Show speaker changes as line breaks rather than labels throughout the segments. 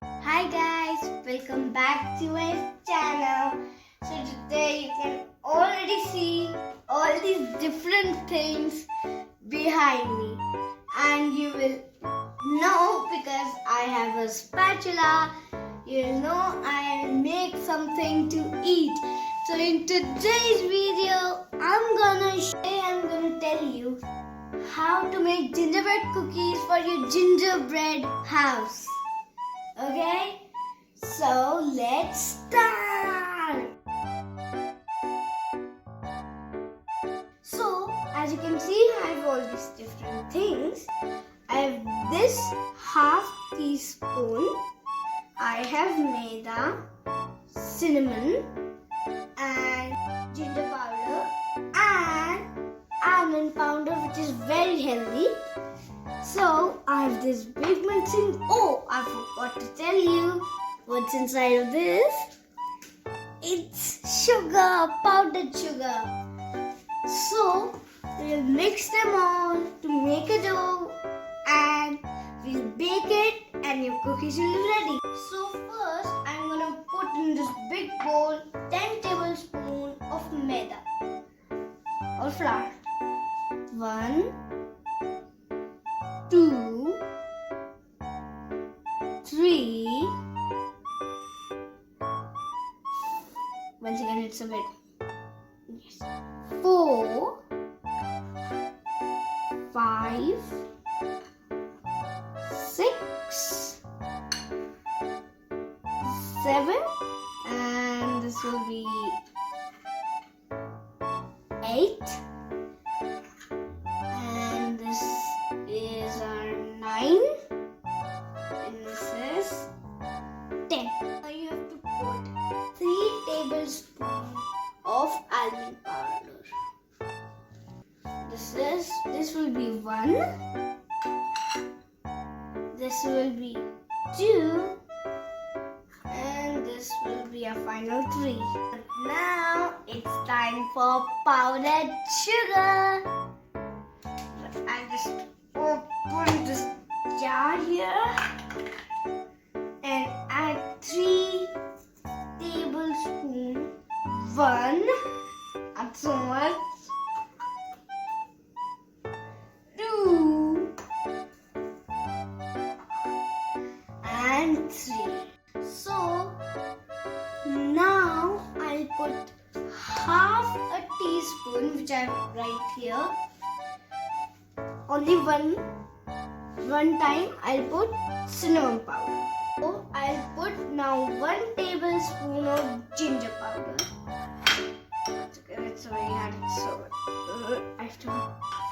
Hi guys, welcome back to my channel. So today you can already see all these different things behind me, and you will know because I have a spatula. You'll know I'll make something to eat. So in today's video, I'm gonna tell you how to make gingerbread cookies for your gingerbread house. Okay, so let's start. So as you can see, I have all these different things. I have this half teaspoon. I have maida, cinnamon, and ginger powder, and almond powder, which is very healthy. So I have this big mixing. Oh, I forgot to tell you what's inside of this. It's sugar, powdered sugar. So we'll mix them all to make a dough, and we'll bake it, and your cookies will be ready. So first, I'm gonna put in this big bowl 10 tablespoons of maida or flour. 1, 2, 3. Once again, it's a bit. Yes. 4, 5, 6, 7, and this will be 8. And this is our 9, and this is 10. Now you have to put 3 tablespoons of almond powder. This will be 1. This will be 2, and this will be a final 3. Now it's time for powdered sugar. I just open this jar here and add 3 tablespoons. 1, not so much. 2 and 3. So now I'll put half a teaspoon, which I have right here. Only one time I'll put cinnamon powder. So I'll put now 1 tablespoon of ginger powder. It's very hard, so I have to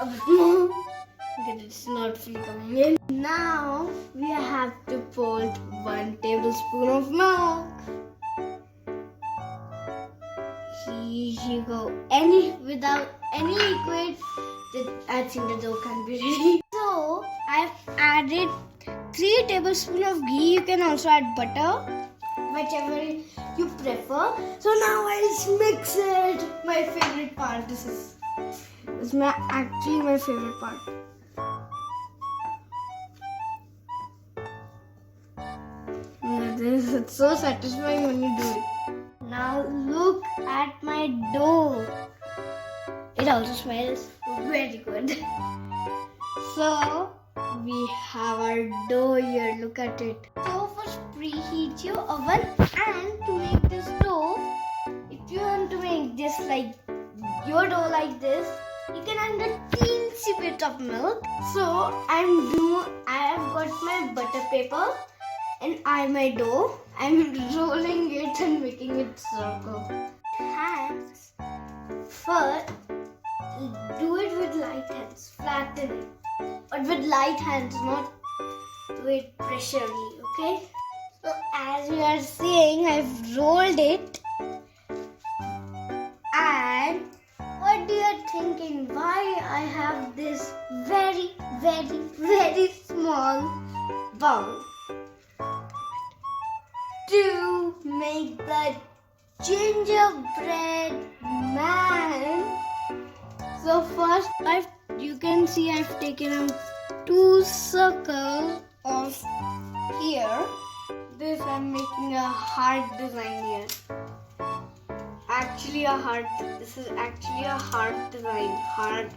a bit more because it's not fully coming in. Now we have to put 1 tablespoon of milk. Here you go. Without any liquid, I think the dough can be ready. So I've added 3 tablespoons of ghee. You can also add butter, whichever you prefer. So now I'll mix it. My favorite part. This is actually my favorite part. It's so satisfying when you do it. Now look at my dough. It also smells very good. So we have our dough here. Look at it. So first preheat your oven, and to make this dough, if you want to make this like your dough like this, you can add a teensy bit of milk. So I have got my butter paper and my dough. I'm rolling it and making it circle. Hands first. Do it with light hands. Flatten it, but with light hands, not do it pressurely. Okay. So as you are seeing, I've rolled it. And what do you thinking? Why I have this very, very, very small bowl to make the gingerbread man. So first, you can see I've taken 2 circles of here. This I'm making a heart design here. Actually a heart. This is actually a heart design. Heart